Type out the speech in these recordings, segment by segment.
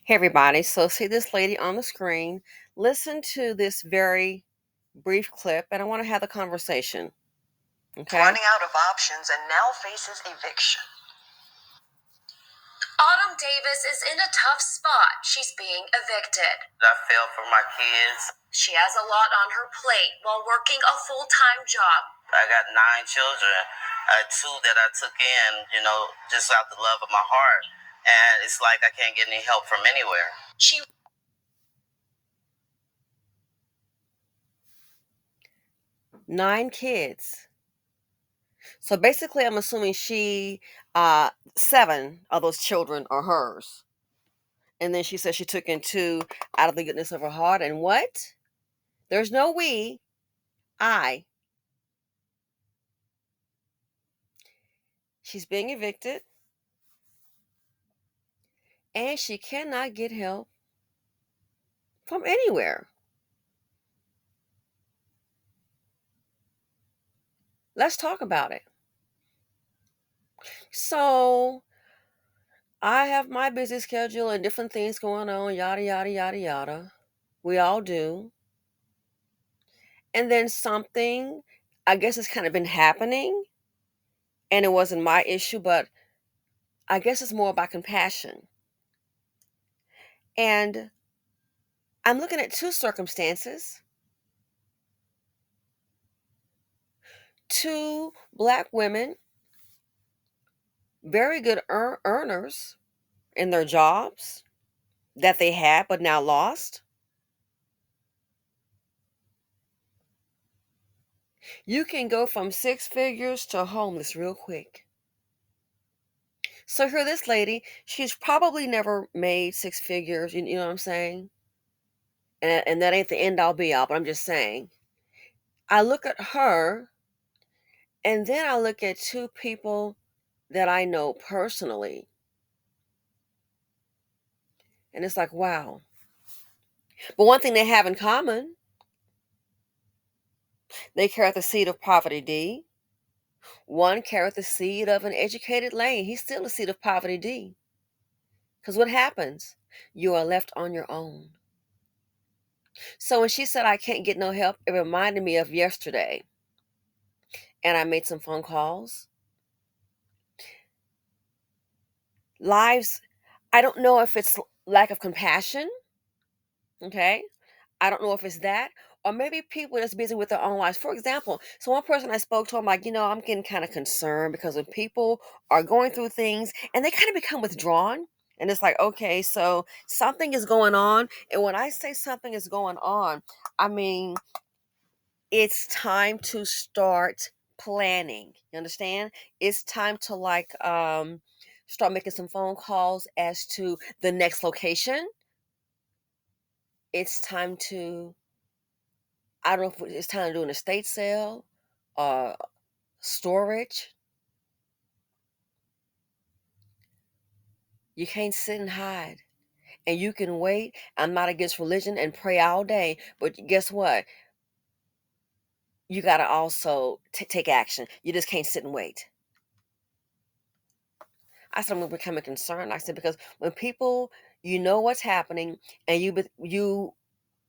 Hey, everybody. So, see this lady on the screen. Listen to this very brief clip, and I want to have a conversation. Okay? Running out of options and now faces eviction. Autumn Davis is in a tough spot. She's being evicted. I feel for my kids. She has a lot on her plate while working a full-time job. I got 9 children. I had 2 that I took in, just out the love of my heart. And it's like I can't get any help from anywhere. She 9 kids. So, basically, I'm assuming 7 of those children are hers. And then she said she took in 2 out of the goodness of her heart. And what? There's no we, I. She's being evicted, and she cannot get help from anywhere. Let's talk about it. So, I have my busy schedule and different things going on, yada, yada, yada, yada. We all do. And then something, I guess it's kind of been happening, and it wasn't my issue, but I guess it's more about compassion. And I'm looking at 2 circumstances. 2 Black women, very good earners in their jobs that they had but now lost. You can go from 6 figures to homeless real quick. So here, this lady, she's probably never made 6 figures. You know what I'm saying? And that ain't the end all be all. But I'm just saying. I look at her, and then I look at 2 people that I know personally, and it's like, wow. But one thing they have in common, they carry the seed of poverty D. One carried the seed of an educated lane. He's still a seed of poverty D. Because what happens? You are left on your own. So when she said I can't get no help, it reminded me of yesterday. And I made some phone calls. Lives, I don't know if it's lack of compassion. Okay. I don't know if it's that, or maybe people are just busy with their own lives. For example, so one person I spoke to, I'm like, I'm getting kind of concerned because when people are going through things and they kind of become withdrawn, and it's like, okay, so something is going on. And when I say something is going on, I mean, it's time to start planning. You understand? It's time to start making some phone calls as to the next location. It's time to, I don't know if it's time to do an estate sale, uh, storage. You can't sit and hide. And you can wait. I'm not against religion and pray all day, but guess what? You got to also take action. You just can't sit and wait. I said, I'm becoming concerned. I said, because when people, what's happening, and you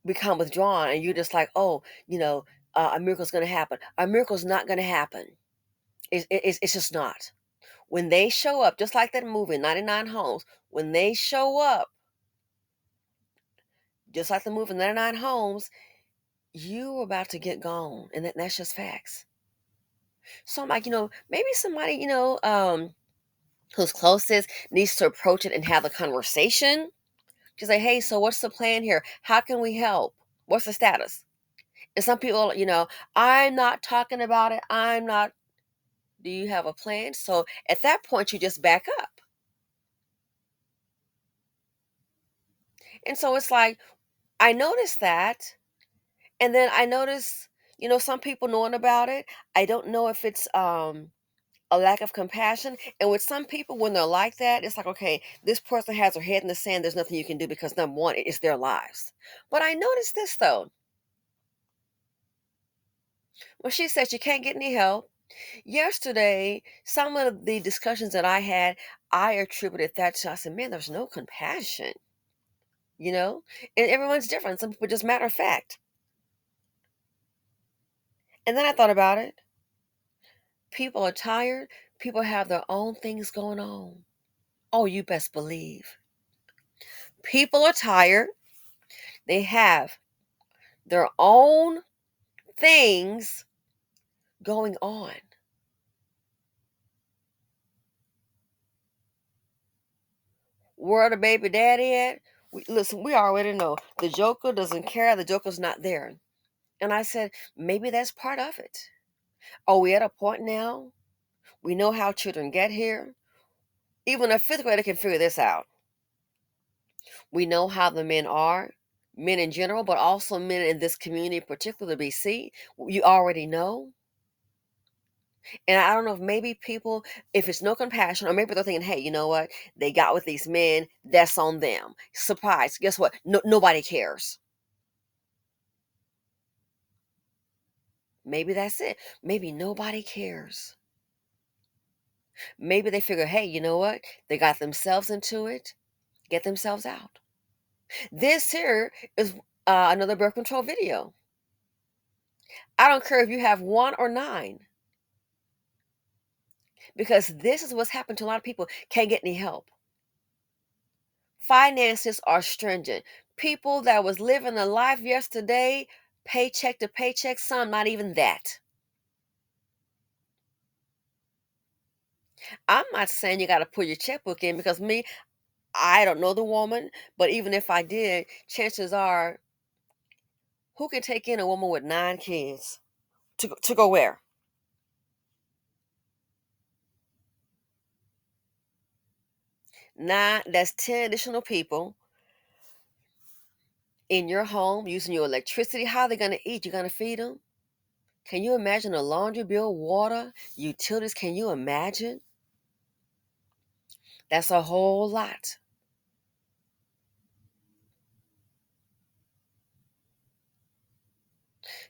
become withdrawn, and you're just like, oh, a miracle's going to happen. A miracle's not going to happen. It's just not. When they show up, just like that movie, 99 Homes, when they show up, just like the movie 99 Homes, you are about to get gone. And that's just facts. So I'm like, maybe somebody, who's closest needs to approach it and have a conversation. Just say, hey, so what's the plan here? How can we help? What's the status? And some people, I'm not talking about it. I'm not. Do you have a plan? So at that point, you just back up. And so it's like, I noticed that. And then I notice, some people knowing about it. I don't know if it's a lack of compassion. And with some people, when they're like that, it's like, okay, this person has their head in the sand. There's nothing you can do because number one, it's their lives. But I noticed this though. When she said she can't get any help, yesterday, some of the discussions that I had, I attributed that to, I said, man, there's no compassion. you know? And everyone's different. Some people just matter of fact. And then I thought about it. People are tired. People have their own things going on. Oh, you best believe. People are tired. They have their own things going on. Where the baby daddy at? Listen, we already know the Joker doesn't care. The Joker's not there. And I said, maybe that's part of it. Are we at a point now? We know how children get here. Even a fifth grader can figure this out. We know how the men are, men in general, but also men in this community, particularly BC. You already know. And I don't know if maybe people, if it's no compassion, or maybe they're thinking, hey, you know what? They got with these men. That's on them. Surprise. Guess what? No, nobody cares. Maybe that's it. Maybe nobody cares. Maybe they figure, hey, you know what? They got themselves into it. Get themselves out. This here is another birth control video. I don't care if you have one or nine, because this is what's happened to a lot of people. Can't get any help. Finances are stringent. People that was living a life yesterday, paycheck to paycheck, some not even that. I'm not saying you got to put your checkbook in, because me, I don't know the woman, but even if I did, chances are, who can take in a woman with 9 kids to go where? Nine, that's 10 additional people in your home using your electricity. How are they going to eat? You're going to feed them? Can you imagine a laundry bill, water, utilities? Can you imagine? That's a whole lot.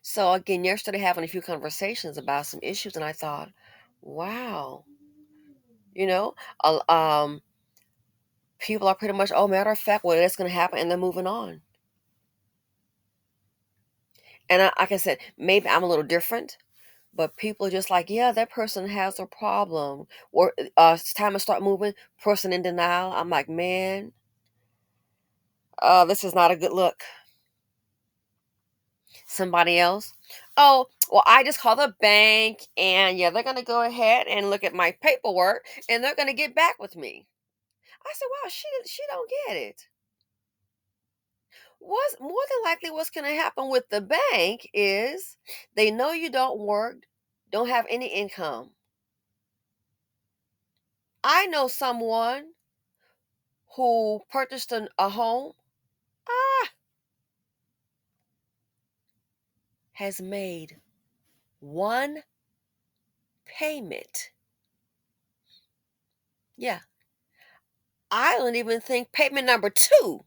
So again, yesterday having a few conversations about some issues, and I thought, wow, you know, uh, um, people are pretty much, oh, matter of fact, well, that's going to happen, and they're moving on. And like I said, maybe I'm a little different, but people are just like, yeah, that person has a problem. Or it's time to start moving. Person in denial. I'm like, man, this is not a good look. Somebody else. Oh, well, I just called the bank, and yeah, they're gonna go ahead and look at my paperwork, and they're gonna get back with me. I said, wow, she don't get it. What's more than likely what's gonna happen with the bank is they know you don't work, don't have any income. I know someone who purchased a home, ah, has made one payment. Yeah, I don't even think payment number two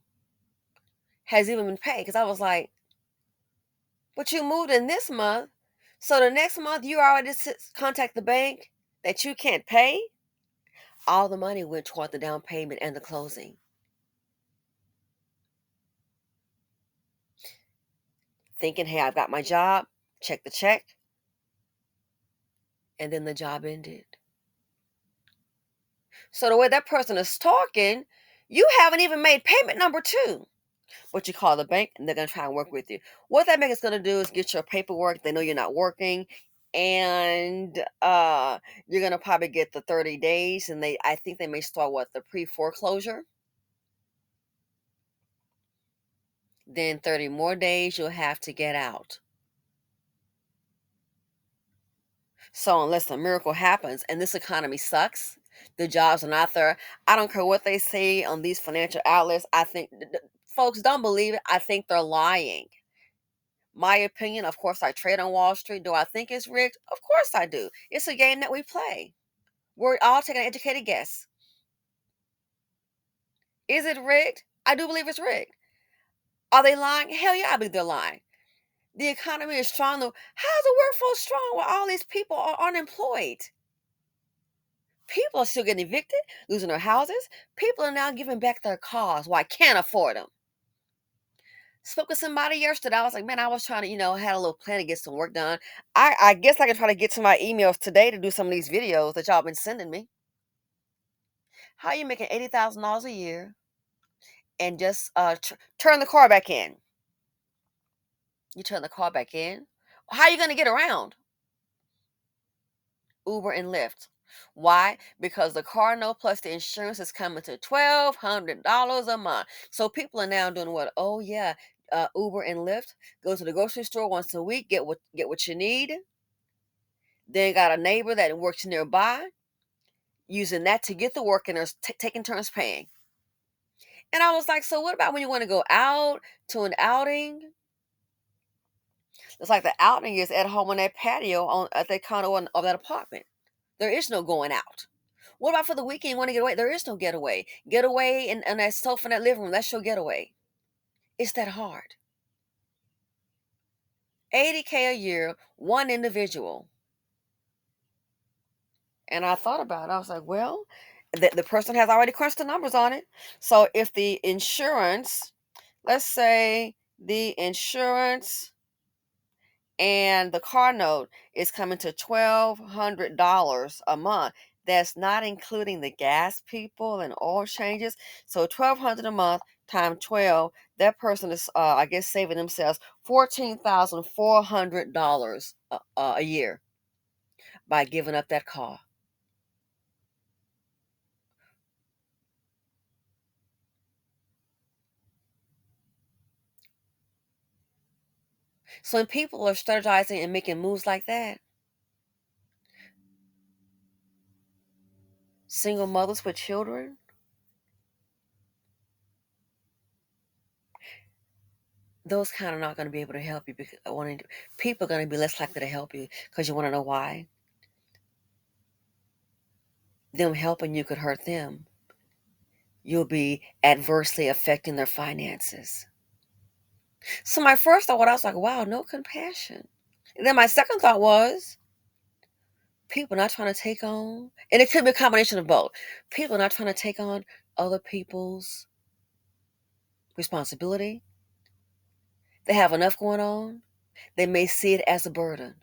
has even been paid, because I was like, but you moved in this month, so the next month you already contact the bank that you can't pay. All the money went toward the down payment and the closing, thinking, hey, I've got my job, check the check, and then the job ended. So the way that person is talking, you haven't even made payment number two. But you call the bank and they're going to try and work with you. What that bank is going to do is get your paperwork. They know you're not working, and you're going to probably get the 30 days, and I think they may start what, the pre-foreclosure. Then 30 more days you'll have to get out. So unless a miracle happens and this economy sucks, the jobs are not there. I don't care what they say on these financial outlets. I think folks don't believe it. I think they're lying. My opinion, of course, I trade on Wall Street. Do I think it's rigged? Of course I do. It's a game that we play. We're all taking an educated guess. Is it rigged? I do believe it's rigged. Are they lying? Hell yeah, I believe they're lying. The economy is strong, though. How's the workforce strong when all these people are unemployed? People are still getting evicted, losing their houses. People are now giving back their cars. Why? Can't afford them. Spoke with somebody yesterday. I was like, man, I was trying to, had a little plan to get some work done. I guess I can try to get to my emails today to do some of these videos that y'all been sending me. How you making $80,000 a year and just turn the car back in? You turn the car back in. How are you going to get around? Uber and Lyft. Why? Because the car note plus the insurance is coming to $1,200 a month. So people are now doing what? Oh yeah, Uber and Lyft. Go to the grocery store once a week, get what you need. Then got a neighbor that works nearby, using that to get the work, and they're taking turns paying. And I was like, so what about when you want to go out to an outing? It's like the outing is at home on that patio at that condo of that apartment. There is no going out. What about for the weekend? You want to get away? There is no getaway. Getaway in that sofa in that living room. That's your getaway. It's that hard. 80K a year, one individual. And I thought about it. I was like, well, the person has already crunched the numbers on it. So if the insurance, let's say the insurance and the car note is coming to $1,200 a month. That's not including the gas people and oil changes. So $1,200 a month times 12, that person is, I guess, saving themselves $14,400 a year by giving up that car. So when people are strategizing and making moves like that, single mothers with children, those kind of not going to be able to help you because people are going to be less likely to help you because you want to know why. Them helping you could hurt them. You'll be adversely affecting their finances. So my first thought, I was like, wow, no compassion. And then my second thought was, people not trying to take on, and it could be a combination of both. People not trying to take on other people's responsibility. They have enough going on. They may see it as a burden.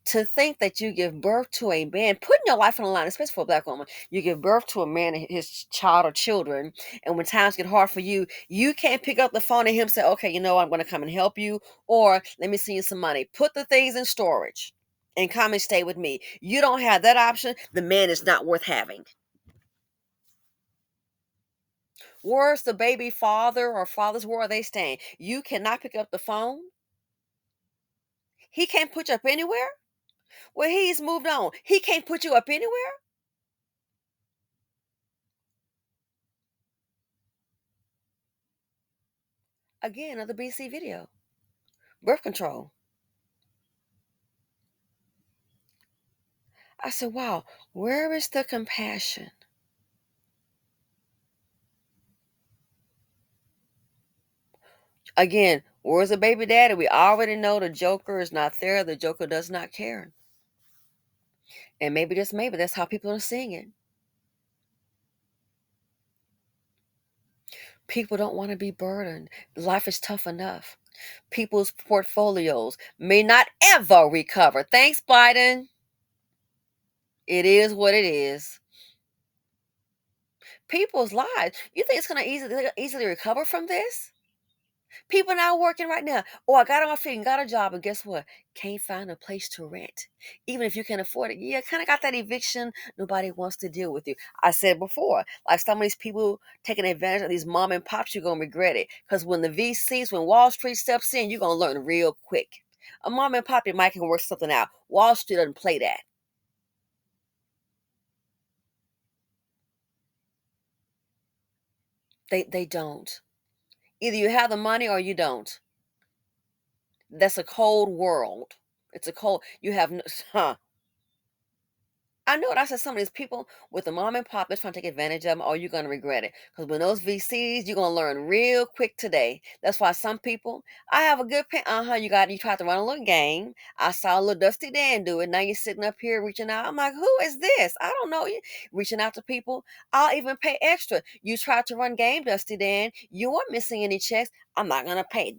To think that you give birth to a man, putting your life on the line, especially for a black woman, you give birth to a man and his child or children, and when times get hard for you, you can't pick up the phone and him say, okay, I'm going to come and help you, or let me send you some money. Put the things in storage and come and stay with me. You don't have that option. The man is not worth having. Where's the baby father or fathers? Where are they staying? You cannot pick up the phone. He can't put you up anywhere. Well, he's moved on. He can't put you up anywhere. Again, another BC video. Birth control. I said, wow, where is the compassion? Again, where's the baby daddy? We already know the Joker is not there. The Joker does not care. And maybe, just maybe, that's how people are seeing it. People don't want to be burdened. Life is tough enough. People's portfolios may not ever recover. Thanks, Biden. It is what it is. People's lives. You think it's going to easily recover from this? People now working right now. Oh, I got on my feet and got a job, and guess what? Can't find a place to rent. Even if you can afford it, yeah, kind of got that eviction. Nobody wants to deal with you. I said before, like some of these people taking advantage of these mom and pops, you're gonna regret it. Because when the VCs, when Wall Street steps in, you're gonna learn real quick. A mom and pop, might can work something out. Wall Street doesn't play that. They don't. Either you have the money or you don't. That's a cold world. It's a cold. You have no, huh? I know that's some of these people with the mom and pop that's trying to take advantage of them, or you're gonna regret it. Because when those VCs, you're gonna learn real quick today. That's why some people, I have a good pay. You tried to run a little game. I saw a little Dusty Dan do it. Now you're sitting up here reaching out. I'm like, who is this? I don't know you. Reaching out to people. I'll even pay extra. You tried to run game, Dusty Dan. You weren't missing any checks. I'm not gonna pay.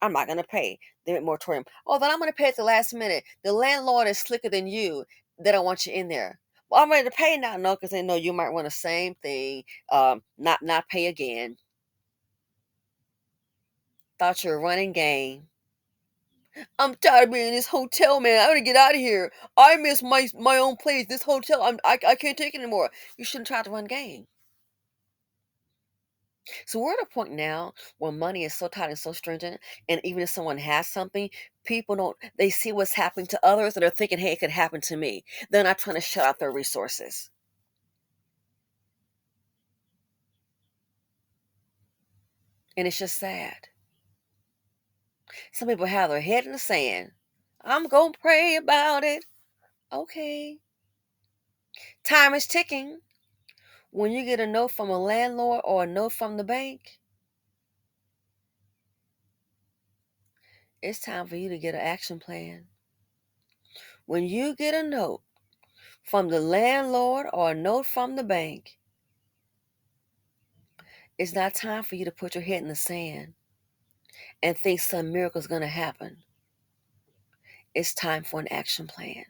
I'm not gonna pay the moratorium. Oh, then I'm gonna pay at the last minute. The landlord is slicker than you. They don't want you in there. Well, I'm ready to pay now. No, because they know you might want the same thing. Not pay again. Thought you were running game. I'm tired of being in this hotel, man. I want to get out of here. I miss my own place. This hotel, I can't take it anymore. You shouldn't try to run game. So we're at a point now where money is so tight and so stringent, and even if someone has something, people don't. They see what's happening to others, and they're thinking, "Hey, it could happen to me." They're not trying to shut out their resources, and it's just sad. Some people have their head in the sand. I'm going to pray about it. Okay. Time is ticking. When you get a note from a landlord or a note from the bank, it's time for you to get an action plan. When you get a note from the landlord or a note from the bank, it's not time for you to put your head in the sand and think some miracle is going to happen. It's time for an action plan.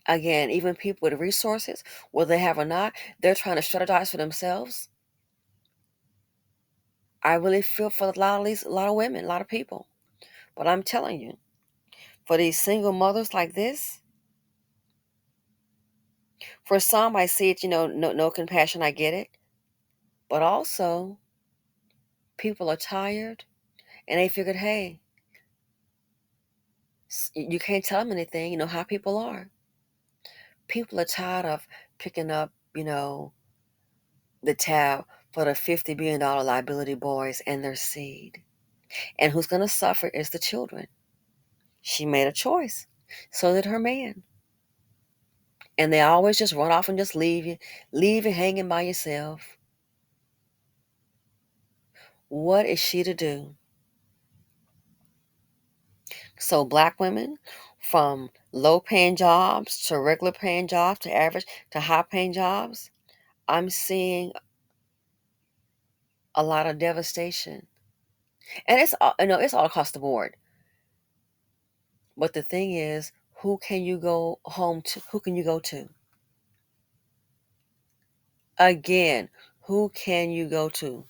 Again, even people with resources, whether they have or not, they're trying to strategize for themselves. I really feel for a lot of women, a lot of people. But I'm telling you, for these single mothers like this, for some I see it, no compassion, I get it. But also, people are tired and they figured, hey, you can't tell them anything, you know how people are. People are tired of picking up, the tab for the $50 billion liability boys and their seed. And who's going to suffer is the children. She made a choice. So did her man. And they always just run off and just leave you hanging by yourself. What is she to do? So black women, from low paying jobs to regular paying jobs to average to high paying jobs, I'm seeing a lot of devastation. And it's all across the board. But the thing is, who can you go home to? Who can you go to? Again, who can you go to?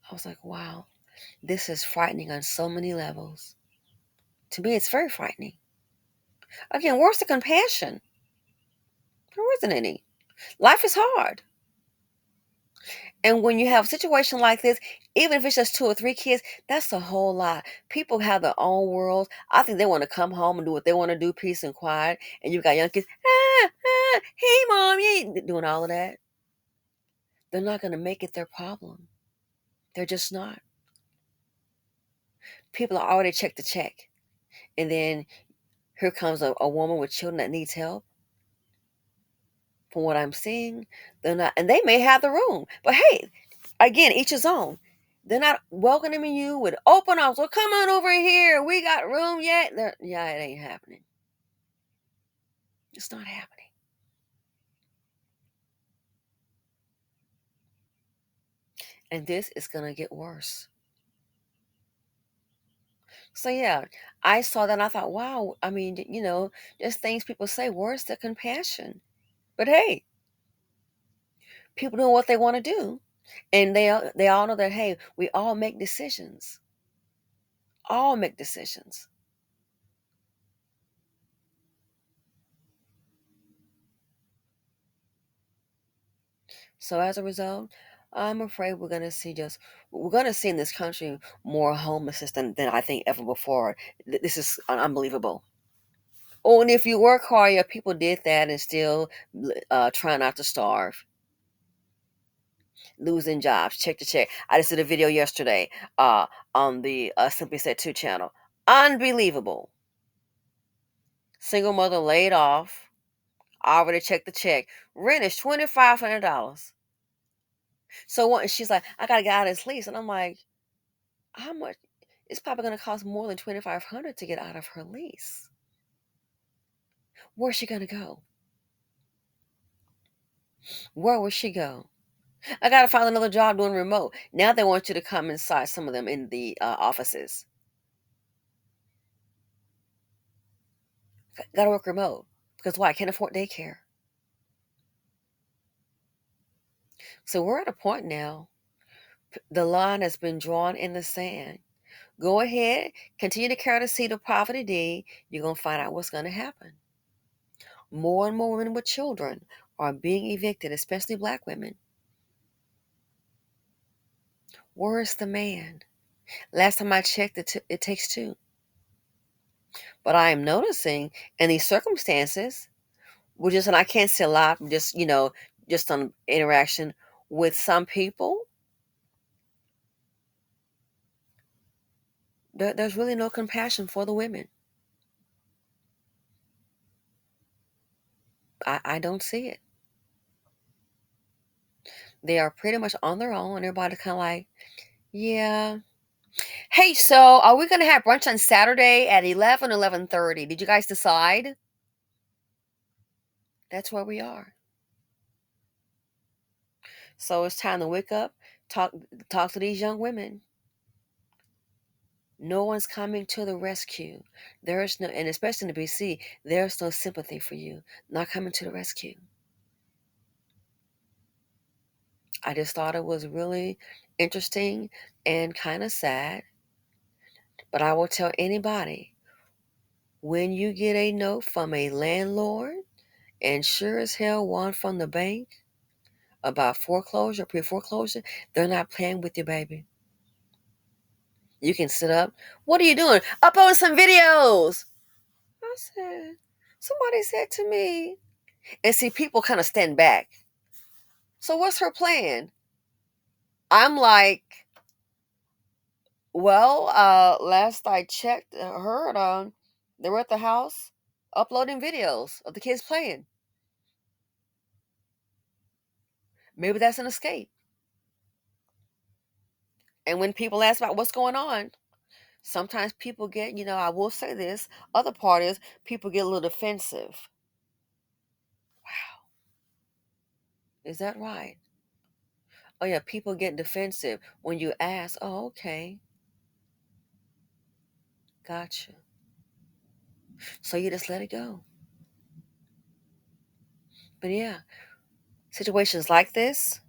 I was like, wow, this is frightening on so many levels. To me, it's very frightening. Again, where's the compassion? There isn't any. Life is hard. And when you have a situation like this, even if it's just two or three kids, that's a whole lot. People have their own worlds. I think they want to come home and do what they want to do, peace and quiet. And you've got young kids, hey, mom, you ain't doing all of that. They're not going to make it their problem. They're just not. People are already check to check. And then here comes a woman with children that needs help. From what I'm seeing, they're not, and they may have the room. But hey, again, each his own. They're not welcoming you with open arms. Well, come on over here. We got room yet? Yeah, it ain't happening. It's not happening. And this is going to get worse. So, yeah, I saw that and I thought, wow, I mean, just things people say, where's the compassion? But hey, people know what they want to do. And they all know that, hey, we all make decisions. All make decisions. So as a result, I'm afraid we're gonna see in this country more homelessness than I think ever before. This is unbelievable. Oh, and if you work hard, yeah, people did that and still try not to starve. losing jobs, check to check. I just did a video yesterday on the Simply Said 2 channel. Unbelievable. Single mother laid off. Already checked the check. Rent is $2,500. So what? She's like, I gotta get out of this lease, and I'm like, how much? It's probably gonna cost more than $2,500 to get out of her lease. Where's she gonna go? Where will she go? I gotta find another job doing remote. Now they want you to come inside. Some of them in the offices. Gotta work remote because why? I can't afford daycare. So we're at a point now. The line has been drawn in the sand. Go ahead, continue to carry the seed of poverty D. You're gonna find out what's gonna happen. More and more women with children are being evicted, especially black women. Where is the man? Last time I checked, it takes two. But I am noticing in these circumstances, and I can't say a lot, just on interaction with some people, there's really no compassion for the women. I don't see it. They are pretty much on their own, and everybody's kind of like, yeah. Hey, so are we going to have brunch on Saturday at 11:30? Did you guys decide? That's where we are. So it's time to wake up, talk to these young women. No one's coming to the rescue. There is no, and especially in the BC, there's no sympathy for you. Not coming to the rescue. I just thought it was really interesting and kind of sad. But I will tell anybody, when you get a note from a landlord, and sure as hell one from the bank about foreclosure, pre-foreclosure, they're not playing with you, baby. You can sit up. What are you doing? Uploading some videos. I said, somebody said to me. And see, people kind of stand back. So what's her plan? I'm like, well, last I checked, heard, they were at the house uploading videos of the kids playing. Maybe that's an escape. And when people ask about what's going on, sometimes people get, I will say this, other parties, people get a little defensive. Wow, is that right? Oh yeah, people get defensive when you ask, oh, okay, gotcha. So you just let it go. But yeah, situations like this,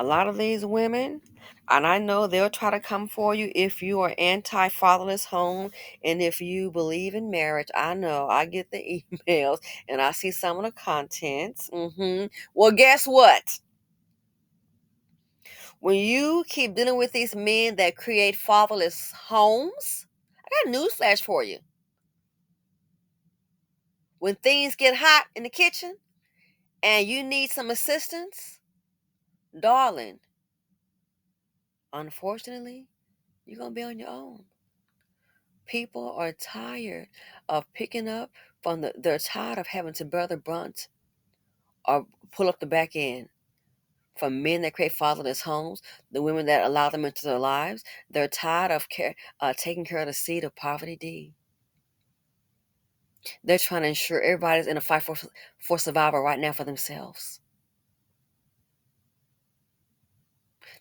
a lot of these women, and I know they'll try to come for you if you are anti-fatherless home and if you believe in marriage. I know I get the emails and I see some of the contents. Well, guess what? When you keep dealing with these men that create fatherless homes, I got a newsflash for you. When things get hot in the kitchen and you need some assistance, darling, unfortunately, you're going to be on your own. People are tired of picking up they're tired of having to bear the brunt or pull up the back end from men that create fatherless homes, the women that allow them into their lives. They're tired of taking care of the seed of poverty D. They're trying to ensure everybody's in a fight for survival right now for themselves.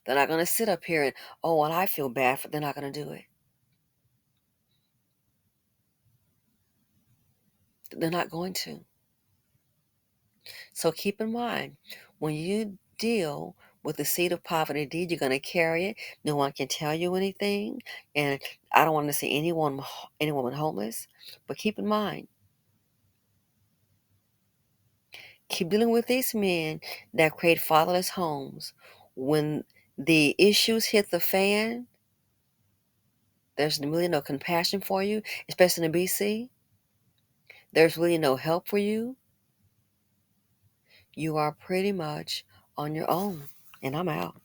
They're not going to sit up here and, oh, well, I feel bad, they're not going to do it. They're not going to. So keep in mind, when you deal with the seed of poverty deed, you're going to carry it. No one can tell you anything. And I don't want to see any woman homeless. But keep in mind, keep dealing with these men that create fatherless homes. When the issues hit the fan, there's really no compassion for you, especially in BC. There's really no help for you. You are pretty much on your own. And I'm out.